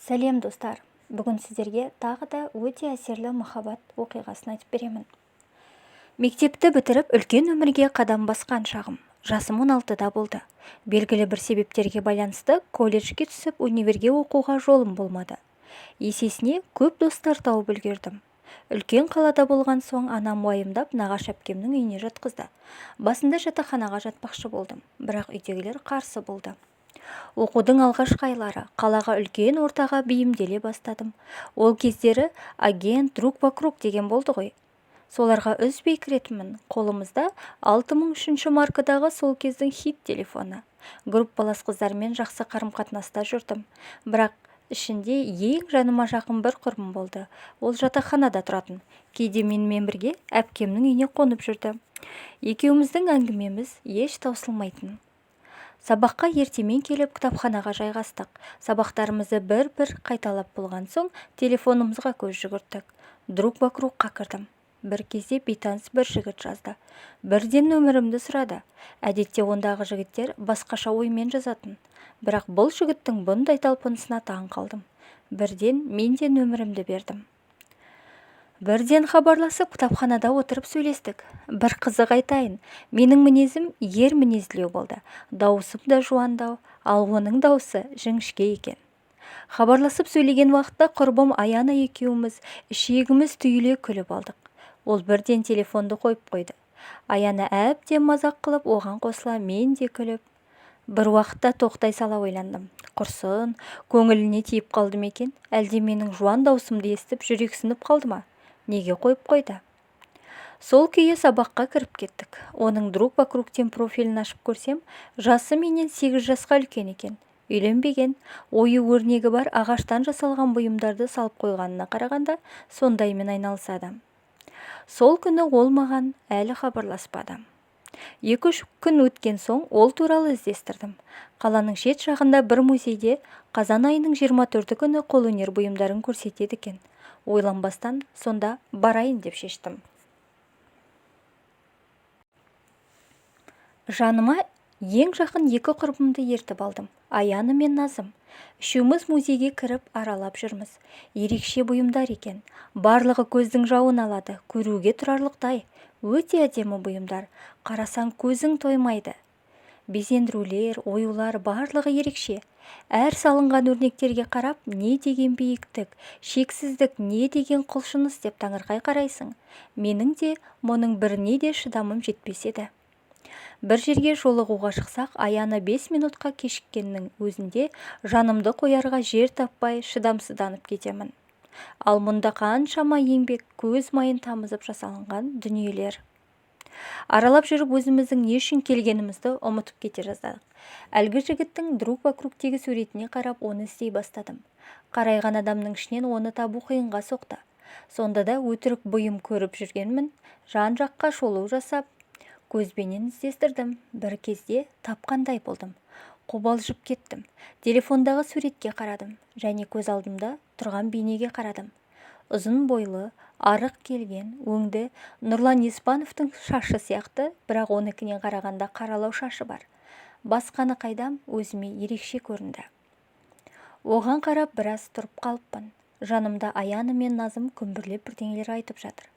Сәлем достар, бүгін сіздерге тағы да өте әсерлі махаббат оқиғасын айтып беремін. Мектепті бітіріп үлкен өмірге қадам басқан шағым. Жасым 16-да болды. Белгілі бір себептерге байланысты колледжге түсіп универге оқуға жолым болмады. Есесіне көп достар тауып үлгердім. Үлкен қалада болған соң анам уайымдап нағашы әпкемнің үйіне жатқызды. Басында жатақханаға жатпақшы болдым, бірақ үйдегілер қарсы болды. Оқудың алғашқы айлары қалаға үлкен ортаға бейімделе бастадым. Ол кездері агент, друг вокруг деген болды ғой. Соларға үзбей кіретінмін. Қолымызда 6003 маркадағы сол кездің хит телефоны. Группалас қыздармен жақсы қарым-қатынаста жүрдім. Бірақ ішінде ең жаныма жақын бір құрбым болды. Ол жатақханада тұратын. Кейде менімен бірге әпкемнің үйіне қонып жүрді. Екеуміздің әңгімеміз еш таусылмайтын. Сабаққа ертемен келіп кітапханаға жайғастық. Сабақтарымызды бір-бір қайталап болған соң телефонымызға көз жүгірттік. Друг вокругқа кірдім. Бір кезде бейтаныс бір жігіт жазды. Бірден нөмірімді сұрады. Әдетте ондағы жігіттер басқаша оймен жазатын. Бірақ бұл жігіттің бұндай талпынысына таң қалдым. Бірден мен де нөмірімді бердім. Бірден хабарласып кітапханада отырып сөйлестік. Бір қызық айтайын, менің мінезім ер мінезділеу болды. Дауысым да жуандау, ал оның дауысы жіңішке екен. Хабарласып сөйлеген уақытта құрбым Аяна екеуміз ішегіміз түйіле күліп алдық. Ол бірден телефонды қойып қойды. Аяна әбден мазақ қылып, оған қосыла мен де күліп. Бір уақытта тоқтай сала ойландым. Құрсын, көңіліне тиіп қалды ма екен? Әлде менің жуан даусымды естіп жүрексініп қалды ма? Неге қойып қойды? Сол күйі сабаққа кіріп кеттік. Оның друг вокругтен профилін ашып көрсем, жасы менен 8 жасқа үлкен екен. Үйленбеген, ою өрнегі бар ағаштан жасалған бұйымдарды салып қойғанына қарағанда сондаймен айналысады. Сол күні ол маған әлі хабарласпады. 2-3 күн өткен соң ол туралы іздестірдім. Қаланың шет жағында бір музейде қазан айының 24 күні қолөнер бұйымдарын көрсетеді екен. Ойланбастан сонда барайын деп шештім. Жаныма ең жақын 2 құрбымды ертіп алдым. Аяна мен Назым. Үшеуміз музейге кіріп аралап жүрміз. Ерекше бұйымдар екен. Барлығы көздің жауын алады. Көруге тұрарлықтай. Өте әдемі бұйымдар. Қарасаң көзің тоймайды. Безендірулер, оюлар барлығы ерекше. Әр салынған өрнектерге қарап, не деген биіктік, шексіздік, не деген құлшыныс деп таңырқай қарайсың. Менің де мұның біріне де шыдамым жетпес еді. Бір жерге жолығуға шықсақ, Аяна 5 минутқа кешіккеннің өзінде жанымды қоярға жер таппай шыдамсызданып кетемін. Ал мұнда қаншама еңбек, көз майын тамызып жасалынған дүниелер. Аралап жүріп өзіміздің не үшін келгенімізді ұмытып кете жаздадық. Әлгі жігіттің друг вокругтегі суретіне қарап оны іздей бастадым. Қарайған адамның ішінен оны табу қиынға соқты. Сонда да өтірік бұйым көріп жүргенмін, жан-жаққа шолу жасап, көзбенен іздестірдім. Бір кезде тапқандай болдым. Қобалжып кеттім. Телефондағы суретке қарадым және көз алдымда тұрған бейнеге қарадым. Ұзын бойлы, арық келген, өңді Нұрлан Еспановтың шашы сияқты, бірақ оныкіне қарағанда қаралау шашы бар. Басқаны қайдам, өзіме ерекше көрінді. Оған қарап біраз тұрып қалыппын. Жанымда Аяна мен Назым күмбірлеп бірдеңелер айтып жатыр.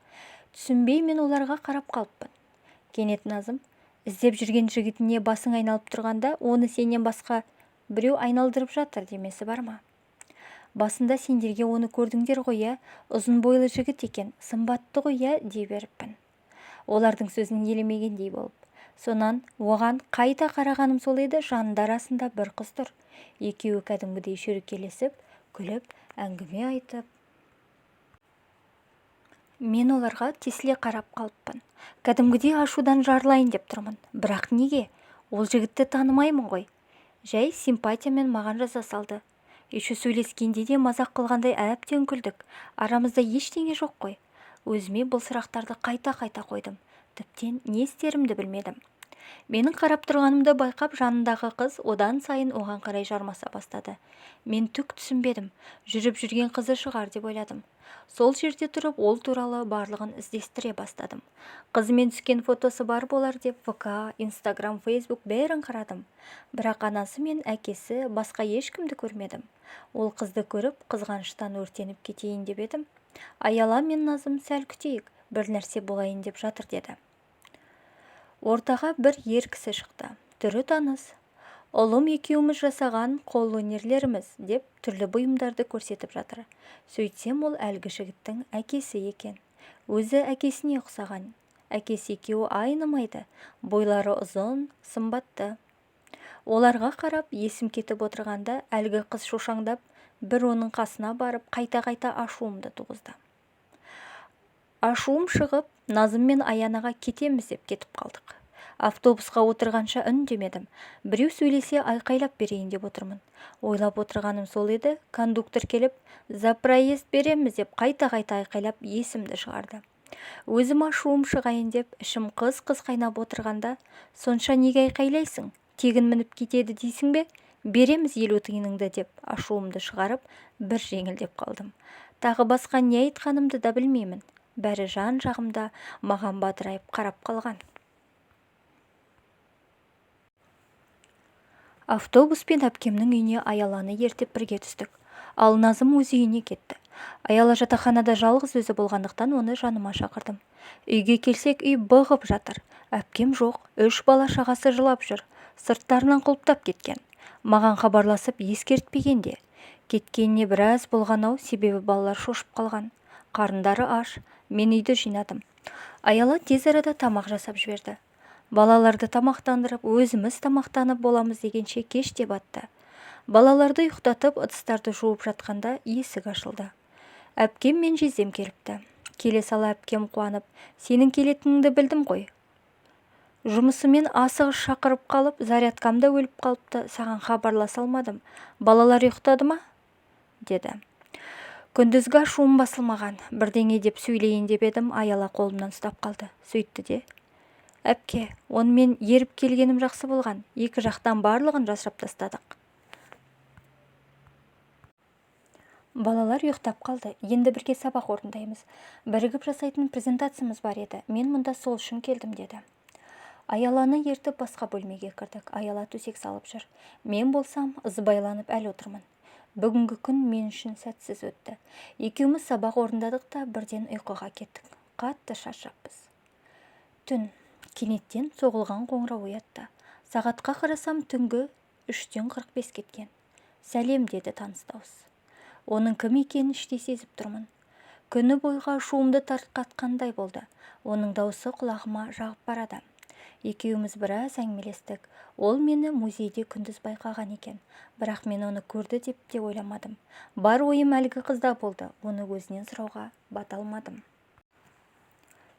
Түсінбей мен оларға қарап қалыппын. Кенет Назым, іздеп жүрген жігітіне басың айналып тұрғанда, оны сенен басқа біреу айналдырып жатыр демесі бар ма? Басында сендерге оны көрдіңдер ғой, ұзын бойлы жігіт екен, сымбатты ғой, дей беріппін. Олардың сөзін елемегендей болып. Сонан оған қайта қарағаным сол еді, жанында арасында бір қыз тұр. Екеуі кәдімгідей шүйіркелесіп, күліп, әңгіме айтып. Мен оларға тесіле қарап қалыппын. Кәдімгідей ашудан жарылайын деп тұрмын. Бірақ неге? Ол жігітті танымаймын ғой. Жай симпатиямен маған жаза салды. Еші сөйлескенде де мазақ қылғандай әбден күлдік. Арамызда ештеңе жоқ қой. Өзіме бұл сұрақтарды қайта-қайта қойдым. Тіптен не істерімді білмедім. Менің қарап тұрғанымды байқап жанындағы қыз одан сайын оған қарай жармаса бастады. Мен түк түсінбедім. Жүріп жүрген қызы шығар деп ойладым. Сол жерде тұрып ол туралы барлығын іздестіре бастадым. Қызымен түскен фотосы бар болар деп ВК, Инстаграм, Фейсбук бәрін қарадым. Бірақ анасы мен әкесі басқа ешкімді көрмедім. Ол қызды көріп қызғаныштан өртеніп кетейін деп едім. Аяла мен Назым сәл күтейік, бір нәрсе болайын деп жатыр деді. Ортаға бір ер кісі шықты. Түрі таныс. Ұлым екеуміз жасаған қол өнерлеріміз деп түрлі бұйымдарды көрсетіп жатыр. Сөйтсем ол әлгі жігіттің әкесі екен. Өзі әкесіне ұқсаған. Әкесі екеуі айнымайды. Бойлары ұзын, сымбатты. Оларға қарап есім кетіп отырғанда әлгі қыз шошаңдап, бір оның қасына барып қайта-қайта ашуымды туғызды. Ашуым шығып, Назым мен Аянаға кетеміз деп кетіп қалдық. Автобусқа отырғанша үндемедім. Біреу сөйлесе айқайлап берейін деп отырмын. Ойлап отырғаным сол еді, кондуктор келіп, за проезд береміз деп қайта-қайта айқайлап есімді шығарды. Өзім ашуым шығайын деп, ішім қыз-қыз қайнап отырғанда, сонша неге айқайлайсың? Тегін мініп кетеді дейсің бе? Береміз 50 тиыныңды деп ашуымды шығарып, бір жеңілдеп қалдым. Тағы басқа не айтқанымды да білмеймін. Бәрі жан жағымда маған бадырайып қарап қалған. Автобуспен әпкемнің үйіне Аяланы ертіп бірге түстік. Ал Назым өз үйіне кетті. Аяла жатақханада жалғыз өзі болғандықтан оны жаныма шақырдым. Үйге келсек үй бұғып жатыр. Әпкем жоқ, 3 бала шағасы жылап жүр. Сырттарынан құлыптап кеткен. Маған хабарласып ескертпегенде. Кеткеніне біраз болған-ау, себебі балалар шошып қалған. Қарындары аш. Мен үйді жинадым. Аяла тез арада тамақ жасап жіберді. Балаларды тамақтандырып, өзіміз тамақтанып боламыз дегенше кеш те батты. Балаларды ұйықтатып, ыдыстарды жуып жатқанда есік ашылды. Әпкем мен жездем келіпті. Келе сала әпкем қуанып, сенің келетініңді білдім ғой. Жұмысымен асығыс шақырып қалып, зарядкам да өліп қалыпты, саған хабарласа алмадым. Балалар ұйықтады ма? Деді. Күндізгі ашуым басылмаған, бірдеңе деп сөйлейін деп едім, Аяла қолымнан ұстап қалды. Сөйтті де: әпке, онымен еріп келгенім жақсы болған. Екі жақтан барлығын жасырып тастадық. Балалар ұйықтап қалды. Енді бірге сабақ орындаймыз. Бірігіп жасайтын презентациямыз бар еді. Мен мұнда сол үшін келдім деді. Аяланы ертіп басқа бөлмеге кірдік. Аяла төсек салып жүр. Мен болсам ызбайланып әлі отырмын. Бүгінгі күн мен үшін сәтсіз өтті. Екеуміз сабақ орындадық та бірден ұйқыға кеттік. Қатты шаршаппыз. Түн. Кенеттен соғылған қоңырау оятты. Сағатқа қарасам түнгі 3:45 кеткен. Сәлем деді таныс дауыс. Оның кім екенін іштей сезіп тұрмын. Күні бойға шуымды тарқатқандай болды. Оның дауысы құлағыма жағып барады. Екеуміз біраз әңгімелестік. Ол мені музейде күндіз байқаған екен. Бірақ мен оны көрді деп те ойламадым. Бар ойым әлгі қызда болды. Оны өзінен сұрауға бата алмадым.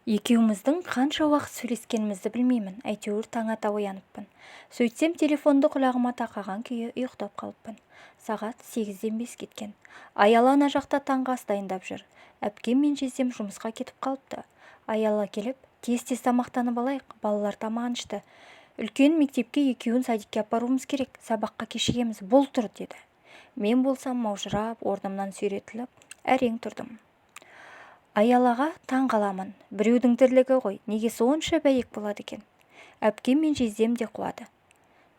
Екеуміздің қанша уақыт сөйлескенімізді білмеймін. Әйтеуір таң ата ояныппын. Сөйтсем телефонды құлағыма тақаған күйі ұйықтап қалыппын. Сағат 8:05 кеткен. Аяла ана жақта таңғы ас дайындап жүр. Әпкем мен жездем жұмысқа кетіп қалыпты. Аяла келіп, тез-тез тамақтанып алайық, балалар тамағын ішті. Үлкен мектепке екеуін садикке апаруымыз керек, сабаққа кешігеміз, бұл тұр деді. Мен болсам маужырап, орнымнан сүйретіліп, әрең тұрдым. Аялаға таң қаламын. Біреудің тірлігі ғой, неге сонша бәйек болады екен? Әпкем мен жездем де қуады.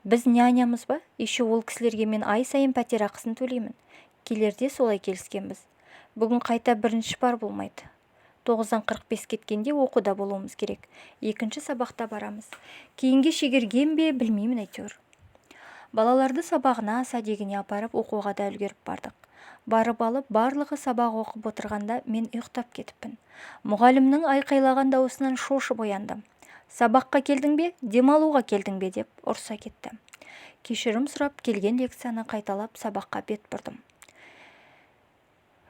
Біз нянямыз ба? Еще ол кісілерге мен ай сайын пәтер ақысын төлеймін. Келерде солай келіскенбіз. Бүгін қайта бірінші бар болмайды. 9:45 кеткенде оқуда болуымыз керек. Екінші сабақта барамыз. Кейінге шегерген бе білмеймін әйтеуір. Балаларды сабағына, садигіне апарып оқуға да үлгеріп бардық. Барып алып, барлығы сабақ оқып отырғанда мен ұйықтап кетіппін. Мұғалімнің айқайлаған дауысынан шошып ояндым. Сабаққа келдің бе, демалуға келдің бе деп ұрса кетті. Кешірім сұрап келген лекцияны қайталап сабаққа бет бұрдым.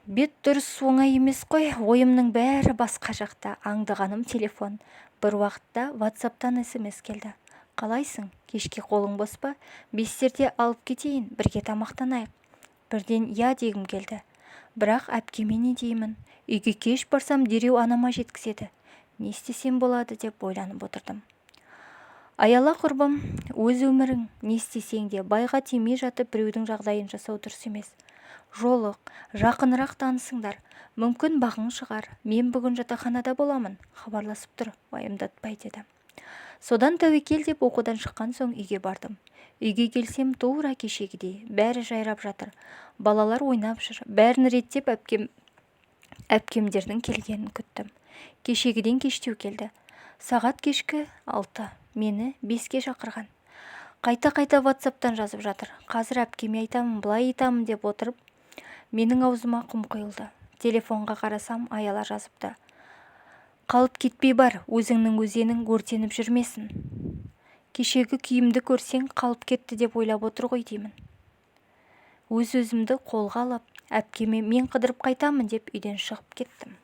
Бет дұрыс оңай емес қой, ойымның бәрі басқа жақта, аңдығаным телефон. Бір уақытта WhatsApp-тан SMS келді. Қалайсың? Кешке қолың бос па? 5:00-де алып кетейін, бірге тамақтанайық. Бірден я дегім келді. Бірақ әпкеме не деймін? Үйге кеш барсам дереу анама жеткізеді. Не істесем болады деп ойланып отырдым. Аяла құрбым, өз өмірің не істесең де байға тимей жатып біреудің жағдайын жасау дұрыс емес. Жолық, жақынырақ танысыңдар. Мүмкін бағың шығар. Мен бүгін жатақханада боламын. Хабарласып тұр, уайымдатпай деді. Содан тәуекел деп оқудан шыққан соң үйге бардым. Үйге келсем тура кешегідей, бәрі жайрап жатыр. Балалар ойнап жүр. Бәрін реттеп әпкемдердің келгенін күттім. Кешегіден кештеу келді. Сағат кешкі 6, мені 5-ке шақырған. Қайта-қайта WhatsApp-тан жазып жатыр. Қазір әпкеме айтамын, былай айтамын деп отырып, менің аузыма құм құйылды. Телефонға қарасам, Аяла жазыпты. Қалып кетпей бар, өзіңнің өзенің өртеніп жүрмесін. Кешегі күйімді көрсең, қалып кетті деп ойлап отыр ғой деймін. Өз-өзімді қолға алып, әпкеме мен қыдырып қайтамын деп үйден шығып кеттім.